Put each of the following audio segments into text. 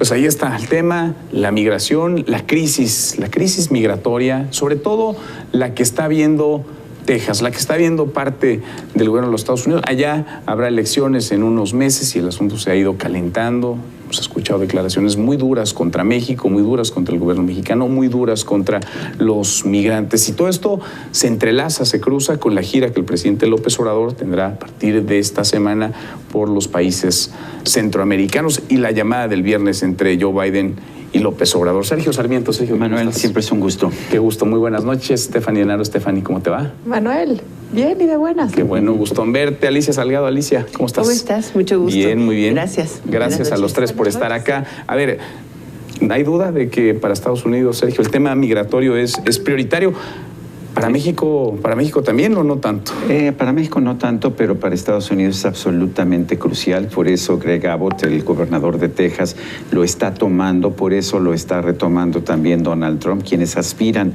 Pues ahí está el tema, la migración, la crisis migratoria, sobre todo la que está viendo Texas, la que está viendo parte del gobierno de los Estados Unidos. Allá habrá elecciones en unos meses y el asunto se ha ido calentando. Hemos escuchado declaraciones muy duras contra México, muy duras contra el gobierno mexicano, muy duras contra los migrantes. Y todo esto se entrelaza, se cruza con la gira que el presidente López Obrador tendrá a partir de esta semana por los países centroamericanos y la llamada del viernes entre Joe Biden y López Obrador. Sergio Sarmiento. Sergio, Manuel, siempre es un gusto. Qué gusto, muy buenas noches. Stephanie Enaro. Stephanie, ¿cómo te va? Manuel, bien y de buenas. Qué bueno, gusto en verte. Alicia Salgado. Alicia, ¿cómo estás? ¿Cómo estás? Mucho gusto. Bien, muy bien. Gracias. Gracias a los tres por estar acá. A ver, no hay duda de que para Estados Unidos, Sergio, el tema migratorio es prioritario. ¿Para México también o no tanto? Para México no tanto, pero para Estados Unidos es absolutamente crucial. Por eso Greg Abbott, el gobernador de Texas, lo está tomando. Por eso lo está retomando también Donald Trump, quienes aspiran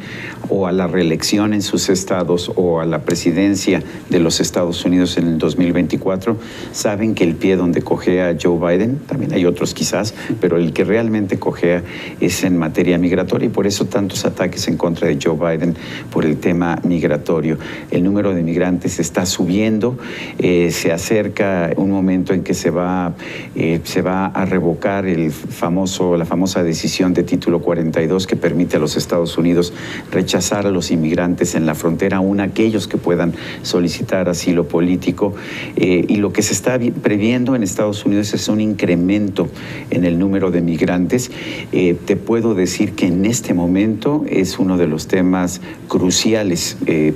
o a la reelección en sus estados o a la presidencia de los Estados Unidos en el 2024, saben que el pie donde cojea Joe Biden, también hay otros quizás, pero el que realmente cojea es en materia migratoria y por eso tantos ataques en contra de Joe Biden por el tema migratorio. El número de migrantes está subiendo, se acerca un momento en que se va a revocar la famosa decisión de título 42 que permite a los Estados Unidos rechazar a los inmigrantes en la frontera, aún aquellos que puedan solicitar asilo político, y lo que se está previendo en Estados Unidos es un incremento en el número de migrantes. Te puedo decir que en este momento es uno de los temas cruciales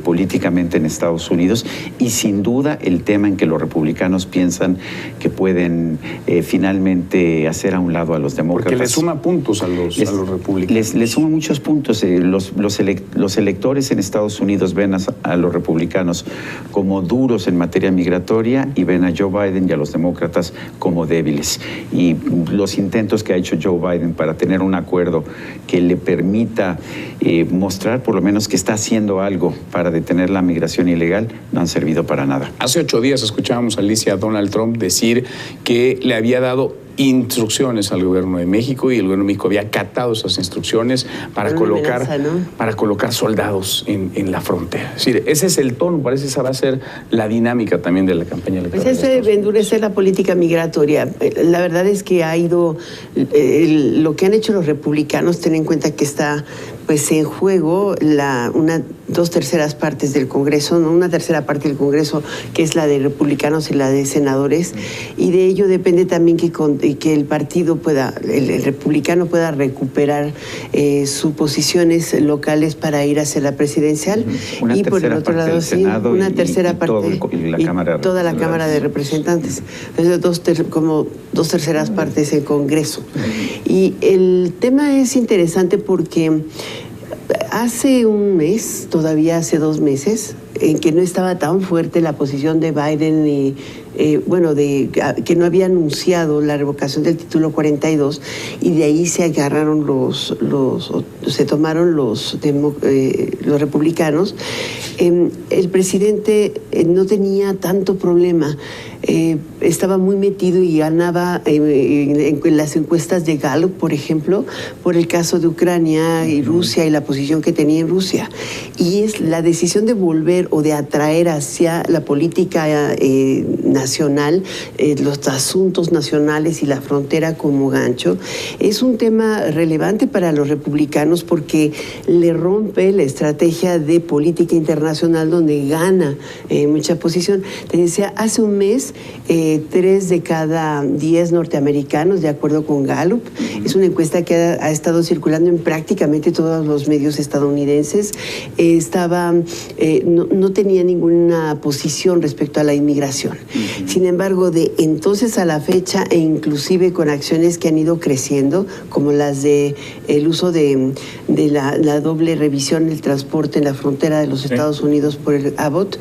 políticamente en Estados Unidos y sin duda el tema en que los republicanos piensan que pueden finalmente hacer a un lado a los demócratas. Porque le suma puntos a los republicanos. Les suma muchos puntos. Los electores en Estados Unidos ven a los republicanos como duros en materia migratoria y ven a Joe Biden y a los demócratas como débiles. Y los intentos que ha hecho Joe Biden para tener un acuerdo que le permita mostrar por lo menos que está haciendo algo para detener la migración ilegal no han servido para nada. Hace 8 días escuchábamos a Alicia a Donald Trump decir que le había dado instrucciones al gobierno de México y el gobierno de México había acatado esas instrucciones para colocar soldados en la frontera. Es decir, ese es el tono, parece que esa va a ser la dinámica también de la campaña electoral. Pues es endurecer la política migratoria. La verdad es que ha ido, lo que han hecho los republicanos, ten en cuenta que está pues en juego dos terceras partes del Congreso, ¿no? Una tercera parte del Congreso que es la de republicanos y la de senadores, y de ello depende también que el partido el republicano pueda recuperar sus posiciones locales para ir hacia la presidencial. Y por el otro lado, sí, una tercera parte y toda la Cámara de Representantes. Entonces, como dos terceras partes en Congreso. Y el tema es interesante porque hace un mes, todavía hace 2 meses, en que no estaba tan fuerte la posición de Biden y que no había anunciado la revocación del título 42 y de ahí se agarraron se tomaron los republicanos. El presidente no tenía tanto problema, estaba muy metido y ganaba en las encuestas de Gallup, por ejemplo, por el caso de Ucrania y Rusia y la posición que tenía en Rusia. Y es la decisión de volver o de atraer hacia la política nacional, los asuntos nacionales y la frontera como gancho, es un tema relevante para los republicanos porque le rompe la estrategia de política internacional donde gana mucha posición. Te decía, hace un mes, 3 de cada 10 norteamericanos, de acuerdo con Gallup, es una encuesta que ha estado circulando en prácticamente todos los medios estadounidenses, no tenía ninguna posición respecto a la inmigración. Sin embargo, de entonces a la fecha, e inclusive con acciones que han ido creciendo, como las de el uso de la doble revisión del transporte en la frontera de los Estados Unidos por el Abbott,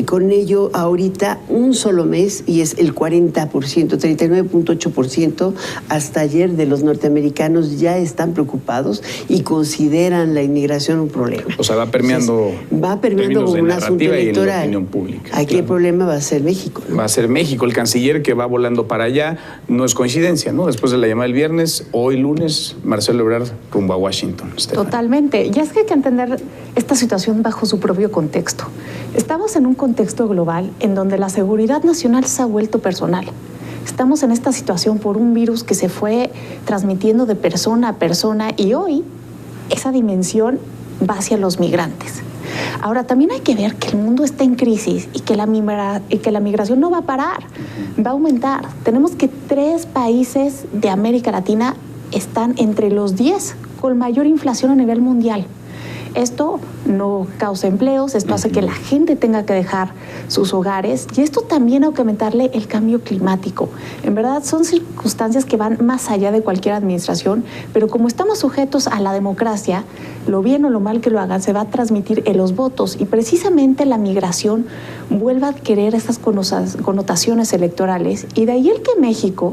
con ello ahorita un solo mes, y es el 40%, 39.8% hasta ayer de los norteamericanos ya están preocupados y consideran vuelvan la inmigración un problema. O sea, va permeando. Entonces, va permeando como un asunto electoral. En la opinión pública. Aquí claro. el problema va a ser México, ¿no? Va a ser México. El canciller que va volando para allá no es coincidencia, ¿no? Después de la llamada del viernes, hoy lunes, Marcelo Ebrard rumbo a Washington. Totalmente. Y es que hay que entender esta situación bajo su propio contexto. Estamos en un contexto global en donde la seguridad nacional se ha vuelto personal. Estamos en esta situación por un virus que se fue transmitiendo de persona a persona y hoy esa dimensión va hacia los migrantes. Ahora, también hay que ver que el mundo está en crisis y que la migración no va a parar, va a aumentar. Tenemos que 3 países de América Latina están entre los 10 con mayor inflación a nivel mundial. Esto no causa empleos, esto hace que la gente tenga que dejar sus hogares y esto también hay que aumentarle el cambio climático. En verdad son circunstancias que van más allá de cualquier administración, pero como estamos sujetos a la democracia, lo bien o lo mal que lo hagan se va a transmitir en los votos y precisamente la migración vuelve a adquirir esas connotaciones electorales y de ahí el que México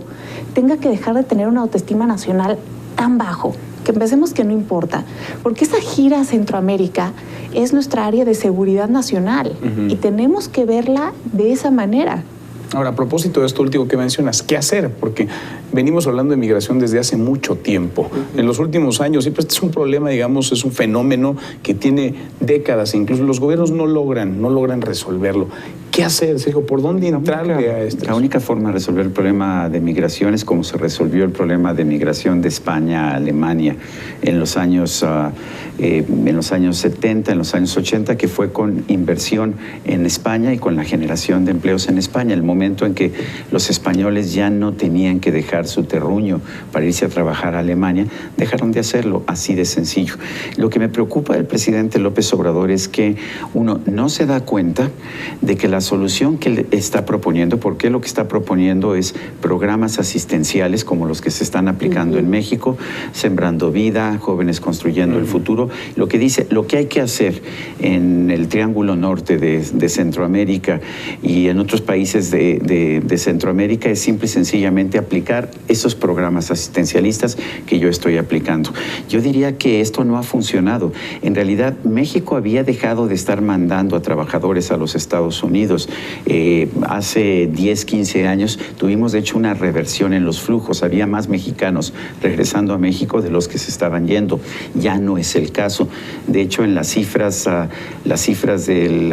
tenga que dejar de tener una autoestima nacional tan bajo. Que empecemos que no importa, porque esa gira a Centroamérica es nuestra área de seguridad nacional y tenemos que verla de esa manera. Ahora, a propósito de esto último que mencionas, ¿qué hacer? Porque venimos hablando de migración desde hace mucho tiempo. En los últimos años, siempre este es un problema, digamos, es un fenómeno que tiene décadas, incluso los gobiernos no logran resolverlo. ¿Qué hacer, Sergio? ¿Por dónde entrarle a esto? La única forma de resolver el problema de migración es como se resolvió el problema de migración de España a Alemania en los años 70, en los años 80, que fue con inversión en España y con la generación de empleos en España. El momento en que los españoles ya no tenían que dejar su terruño para irse a trabajar a Alemania, dejaron de hacerlo, así de sencillo. Lo que me preocupa del presidente López Obrador es que uno no se da cuenta de que la solución que él está proponiendo, porque lo que está proponiendo es programas asistenciales como los que se están aplicando en México, Sembrando Vida, Jóvenes Construyendo el Futuro. Lo que dice, lo que hay que hacer en el Triángulo Norte de Centroamérica y en otros países de Centroamérica es simple y sencillamente aplicar esos programas asistencialistas que yo estoy aplicando. Yo diría que esto no ha funcionado. En realidad, México había dejado de estar mandando a trabajadores a los Estados Unidos. Hace 10, 15 años tuvimos de hecho una reversión en los flujos. Había más mexicanos regresando a México de los que se estaban yendo. Ya no es el caso. De hecho, en las cifras del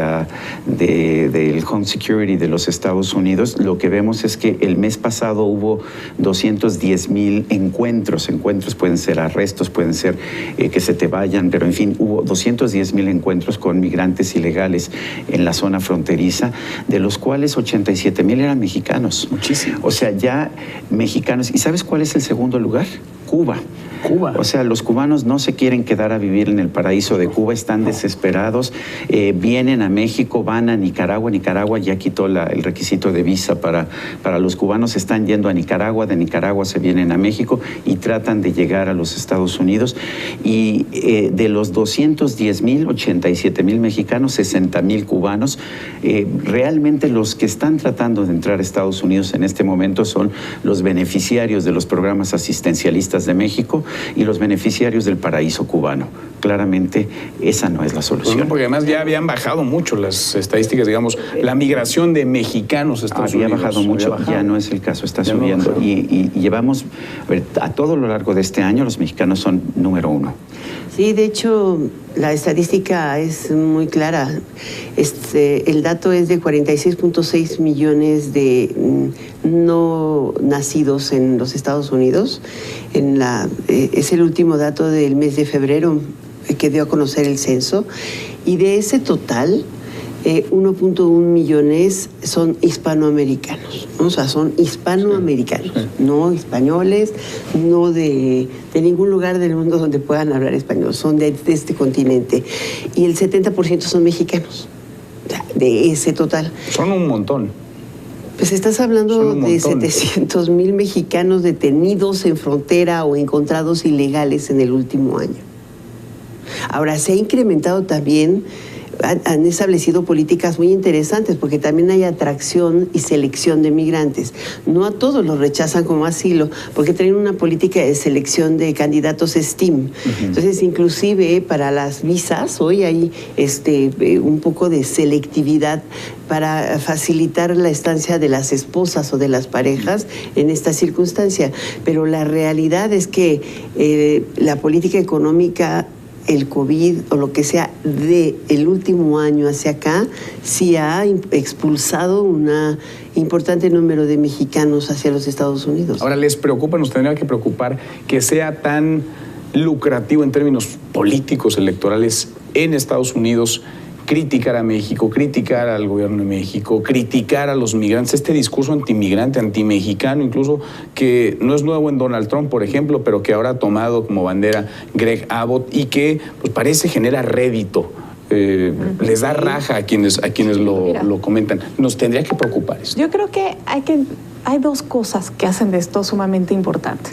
Home Security de los Estados Unidos, lo que vemos es que el mes pasado hubo 210,000 encuentros. Encuentros pueden ser arrestos, pueden ser que se te vayan, pero en fin, hubo 210,000 encuentros con migrantes ilegales en la zona fronteriza, de los cuales 87,000 eran mexicanos. Muchísimo. O sea, ya mexicanos. ¿Y sabes cuál es el segundo lugar? Cuba. O sea, los cubanos no se quieren quedar a vivir en el paraíso de Cuba, están desesperados, vienen a México, van a Nicaragua. Nicaragua ya quitó el requisito de visa para los cubanos, están yendo a Nicaragua, de Nicaragua se vienen a México y tratan de llegar a los Estados Unidos. Y de los 210,000, 87,000 mexicanos, 60,000 cubanos. Realmente los que están tratando de entrar a Estados Unidos en este momento son los beneficiarios de los programas asistencialistas de México y los beneficiarios del paraíso cubano. Claramente esa no es la solución. Pues no, porque además ya habían bajado mucho las estadísticas, digamos, la migración de mexicanos a Estados Unidos. Había bajado mucho, ya no es el caso, está subiendo. Y llevamos, a todo lo largo de este año, los mexicanos son número 1. Sí, de hecho, la estadística es muy clara. El dato es de 46.6 millones de no nacidos en los Estados Unidos. Es el último dato del mes de febrero que dio a conocer el censo. Y de ese total, 1.1 millones son hispanoamericanos, ¿no? O sea, son hispanoamericanos, no españoles, no de ningún lugar del mundo donde puedan hablar español, son de este continente. Y el 70% son mexicanos, o sea, de ese total. Son un montón. Pues estás hablando de 700,000 mexicanos detenidos en frontera o encontrados ilegales en el último año. Ahora, se ha incrementado también han establecido políticas muy interesantes, porque también hay atracción y selección de migrantes. No a todos los rechazan como asilo, porque tienen una política de selección de candidatos STEAM. Entonces, inclusive para las visas, hoy hay un poco de selectividad para facilitar la estancia de las esposas o de las parejas en esta circunstancia. Pero la realidad es que la política económica, el COVID o lo que sea de el último año hacia acá, sí ha expulsado un importante número de mexicanos hacia los Estados Unidos. Ahora, ¿les preocupa, nos tendría que preocupar que sea tan lucrativo en términos políticos, electorales en Estados Unidos criticar a México, criticar al gobierno de México, criticar a los migrantes, este discurso antimigrante, antimexicano, incluso que no es nuevo en Donald Trump, por ejemplo, pero que ahora ha tomado como bandera Greg Abbott y que pues, parece genera rédito, les da raja a quienes lo comentan? Nos tendría que preocupar esto. Yo creo que hay dos cosas que hacen de esto sumamente importante.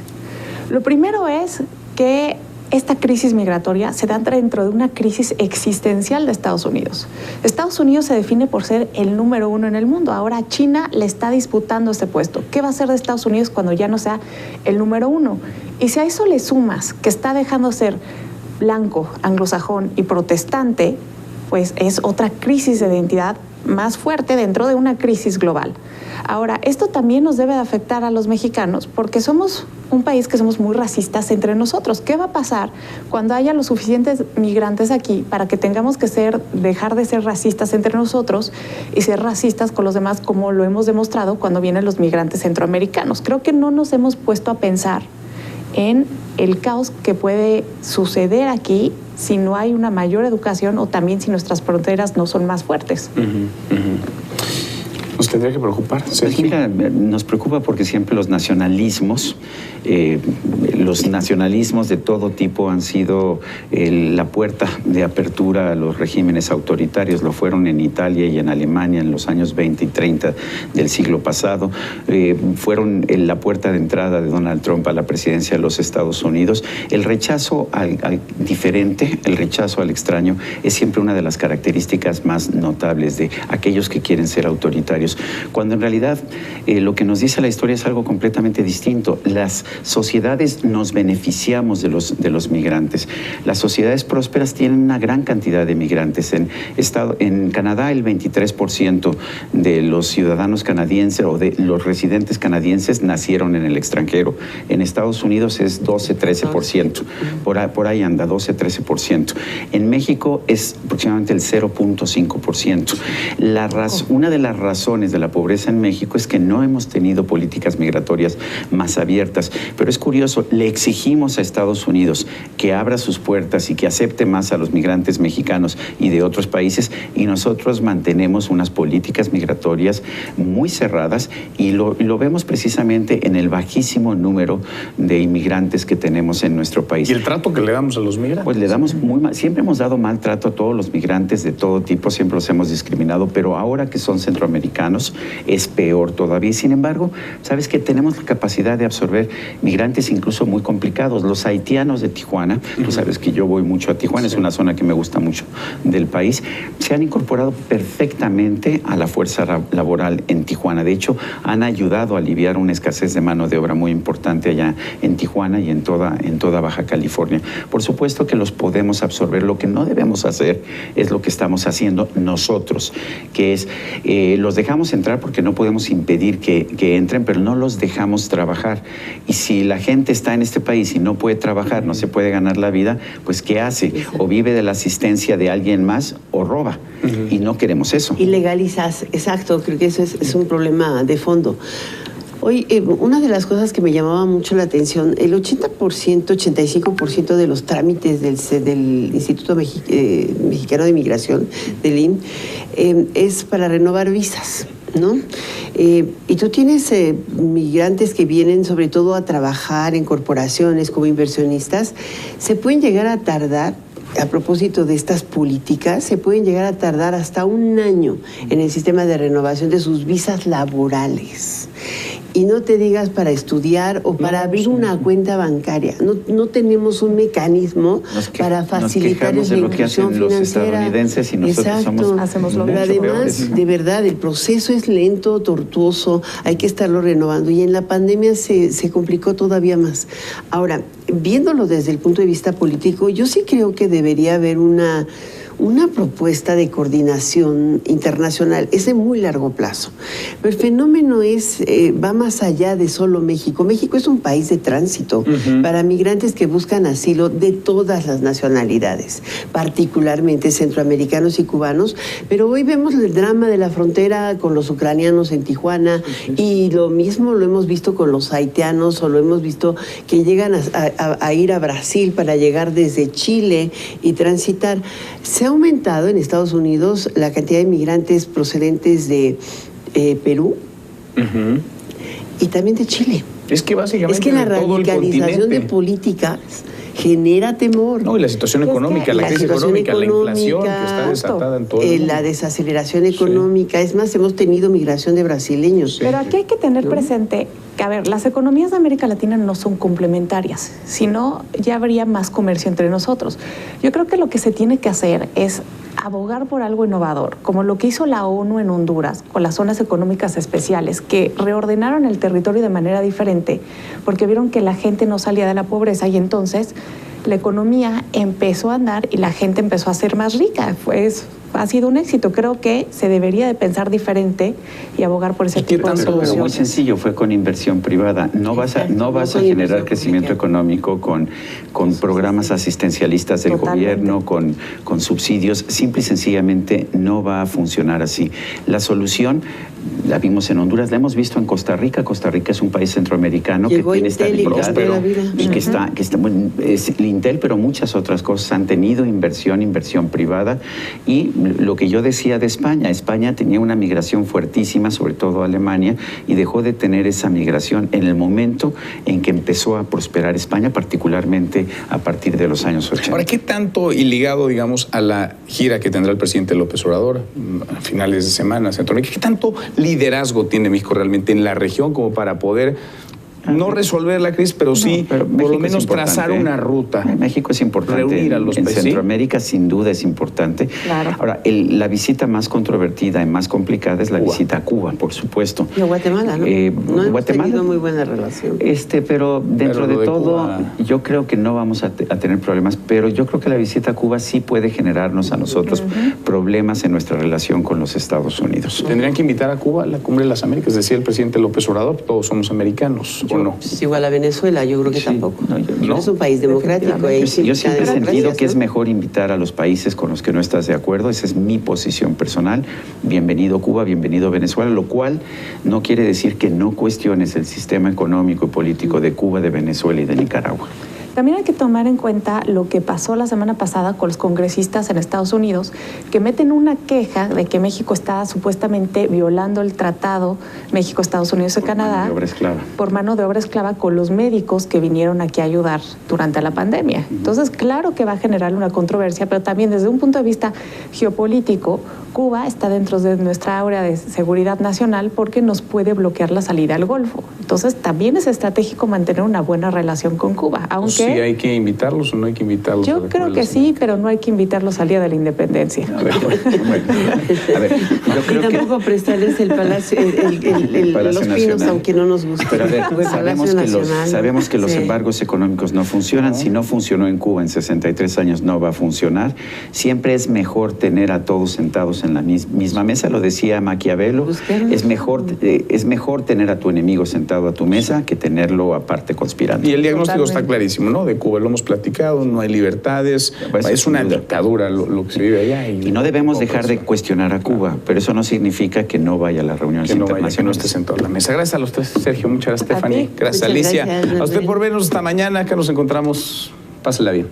Lo primero es que esta crisis migratoria se da dentro de una crisis existencial de Estados Unidos. Estados Unidos se define por ser el número 1 en el mundo. Ahora China le está disputando este puesto. ¿Qué va a hacer de Estados Unidos cuando ya no sea el número 1? Y si a eso le sumas que está dejando de ser blanco, anglosajón y protestante, pues es otra crisis de identidad más fuerte dentro de una crisis global. Ahora, esto también nos debe de afectar a los mexicanos porque somos un país que somos muy racistas entre nosotros. ¿Qué va a pasar cuando haya los suficientes migrantes aquí para que tengamos que dejar de ser racistas entre nosotros y ser racistas con los demás, como lo hemos demostrado cuando vienen los migrantes centroamericanos? Creo que no nos hemos puesto a pensar en el caos que puede suceder aquí si no hay una mayor educación o también si nuestras fronteras no son más fuertes. ¿Nos tendría que preocupar? Pues mira, nos preocupa porque siempre los nacionalismos de todo tipo han sido la puerta de apertura a los regímenes autoritarios. Lo fueron en Italia y en Alemania en los años 20 y 30 del siglo pasado. Fueron la puerta de entrada de Donald Trump a la presidencia de los Estados Unidos. El rechazo al diferente, el rechazo al extraño, es siempre una de las características más notables de aquellos que quieren ser autoritarios, cuando en realidad lo que nos dice la historia es algo completamente distinto. Las sociedades nos beneficiamos de los migrantes. Las sociedades prósperas tienen una gran cantidad de migrantes. En Canadá, el 23% de los ciudadanos canadienses o de los residentes canadienses nacieron en el extranjero. En Estados Unidos es 12-13%. Por ahí anda, 12-13%. En México es aproximadamente el 0.5%. Una de las razones de la pobreza en México es que no hemos tenido políticas migratorias más abiertas. Pero es curioso, le exigimos a Estados Unidos que abra sus puertas y que acepte más a los migrantes mexicanos y de otros países, y nosotros mantenemos unas políticas migratorias muy cerradas y lo vemos precisamente en el bajísimo número de inmigrantes que tenemos en nuestro país. ¿Y el trato que le damos a los migrantes? Pues le damos siempre hemos dado mal trato a todos los migrantes de todo tipo, siempre los hemos discriminado, pero ahora que son centroamericanos es peor todavía. Sin embargo, sabes que tenemos la capacidad de absorber migrantes incluso muy complicados. Los haitianos de Tijuana, tú sabes que yo voy mucho a Tijuana, es una zona que me gusta mucho del país, se han incorporado perfectamente a la fuerza laboral en Tijuana. De hecho, han ayudado a aliviar una escasez de mano de obra muy importante allá en Tijuana y en toda Baja California. Por supuesto que los podemos absorber. Lo que no debemos hacer es lo que estamos haciendo nosotros, que es los dejamos entrar porque no podemos impedir que entren, pero no los dejamos trabajar. Y si la gente está en este país y no puede trabajar, no se puede ganar la vida, pues ¿qué hace? O vive de la asistencia de alguien más o roba. Y no queremos eso. Y legalizas, exacto, creo que eso es un problema de fondo. Hoy, una de las cosas que me llamaba mucho la atención, el 85% de los trámites del Instituto Mexicano de Migración, del IMSS, es para renovar visas, ¿no? Y tú tienes migrantes que vienen sobre todo a trabajar en corporaciones como inversionistas, se pueden llegar a tardar, a propósito de estas políticas, se pueden llegar a tardar hasta un año en el sistema de renovación de sus visas laborales. y no te digas para estudiar o para abrir una cuenta bancaria. No tenemos un mecanismo para facilitarles la inclusión financiera. Los estadounidenses y nosotros hacemos lo Pero mismo. además, de verdad, el proceso es lento, tortuoso, hay que estarlo renovando y en la pandemia se complicó todavía más. Ahora, viéndolo desde el punto de vista político, yo sí creo que debería haber una propuesta de coordinación internacional. Es de muy largo plazo. Pero el fenómeno va más allá de solo México. México es un país de tránsito para migrantes que buscan asilo de todas las nacionalidades, particularmente centroamericanos y cubanos. Pero hoy vemos el drama de la frontera con los ucranianos en Tijuana y lo mismo lo hemos visto con los haitianos o lo hemos visto que llegan a ir a Brasil para llegar desde Chile y transitar. Se ha aumentado en Estados Unidos la cantidad de migrantes procedentes de Perú y también de Chile. Es que básicamente la de todo el radicalización de continente. políticas genera temor. No, y la situación económica, la crisis económica, la inflación que está desatada en todo el mundo. La desaceleración económica. Es más, hemos tenido migración de brasileños. Pero aquí hay que tener presente que, a ver, las economías de América Latina no son complementarias, sino ya habría más comercio entre nosotros. Yo creo que lo que se tiene que hacer es abogar por algo innovador, como lo que hizo la ONU en Honduras con las zonas económicas especiales, que reordenaron el territorio de manera diferente, porque vieron que la gente no salía de la pobreza y entonces la economía empezó a andar y la gente empezó a ser más rica. Ha sido un éxito. Creo que se debería de pensar diferente y abogar por ese tipo de soluciones. Pero muy sencillo, fue con inversión privada. No vas a generar crecimiento económico con programas asistencialistas del gobierno, con subsidios. Simple y sencillamente no va a funcionar así. La solución la vimos en Honduras, la hemos visto en Costa Rica. Costa Rica es un país centroamericano que tiene estabilidad y que está bueno, es el Intel, pero muchas otras cosas han tenido inversión privada. Y lo que yo decía de España tenía una migración fuertísima, sobre todo a Alemania, y dejó de tener esa migración en el momento en que empezó a prosperar España, particularmente a partir de los años 80. Ahora, ¿qué tanto y ligado, digamos, a la gira que tendrá el presidente López Obrador a finales de semana, Centroamérica, qué tanto liderazgo tiene México realmente en la región como para poder no resolver la crisis, pero sí, por lo menos trazar una ruta? México es importante. Reunir a los en países. Centroamérica, sin duda, es importante. Claro. Ahora, la visita más controvertida y más complicada es la visita a Cuba, por supuesto. Y a Guatemala, ¿no? No hemos Guatemala tenido muy buena relación. Pero dentro Pero de todo, Cuba, yo creo que no vamos a tener problemas, pero yo creo que la visita a Cuba sí puede generarnos a nosotros problemas en nuestra relación con los Estados Unidos. ¿Tendrían que invitar a Cuba a la Cumbre de las Américas? Decía el presidente López Obrador, todos somos americanos, ¿o no? Pues igual a Venezuela, yo creo que tampoco. No, es un país democrático. Yo siempre he sentido que es ¿no? mejor invitar a los países con los que no estás de acuerdo. Esa es mi posición personal. Bienvenido Cuba, bienvenido Venezuela, lo cual no quiere decir que no cuestiones el sistema económico y político de Cuba, de Venezuela y de Nicaragua. También hay que tomar en cuenta lo que pasó la semana pasada con los congresistas en Estados Unidos, que meten una queja de que México está supuestamente violando el tratado México, Estados Unidos y Canadá Mano de obra esclava. por mano de obra esclava con los médicos que vinieron aquí a ayudar durante la pandemia. Entonces, claro que va a generar una controversia, pero también desde un punto de vista geopolítico, Cuba está dentro de nuestra área de seguridad nacional porque nos puede bloquear la salida al Golfo. Entonces, también es estratégico mantener una buena relación con Cuba, aunque... ¿Sí hay que invitarlos o no hay que invitarlos? Yo creo que sí, pero no hay que invitarlos al Día de la Independencia. A ver, yo creo Y tampoco prestarles el Palacio, Palacio los pinos, Nacional. aunque no nos guste. Pero a ver, sabemos que los Sí. embargos económicos no funcionan. Si no funcionó en Cuba en 63 años, no va a funcionar. Siempre es mejor tener a todos sentados en la misma mesa. Lo decía Maquiavelo. Es mejor tener a tu enemigo sentado a tu mesa que tenerlo aparte conspirando. Y el diagnóstico Totalmente. está clarísimo, ¿no? De Cuba lo hemos platicado, no hay libertades, Pues, es una sin duda. dictadura lo que se vive allá. Y no debemos dejar de cuestionar a Cuba, pero eso no significa que no vaya a las reuniones que no vaya, que no internacionales. esté sentado a la mesa. Gracias a los tres, Sergio, muchas gracias, A Stephanie. ti. Gracias, Muchas Alicia. gracias, A usted Manuel. por vernos esta mañana, acá nos encontramos. Pásela bien.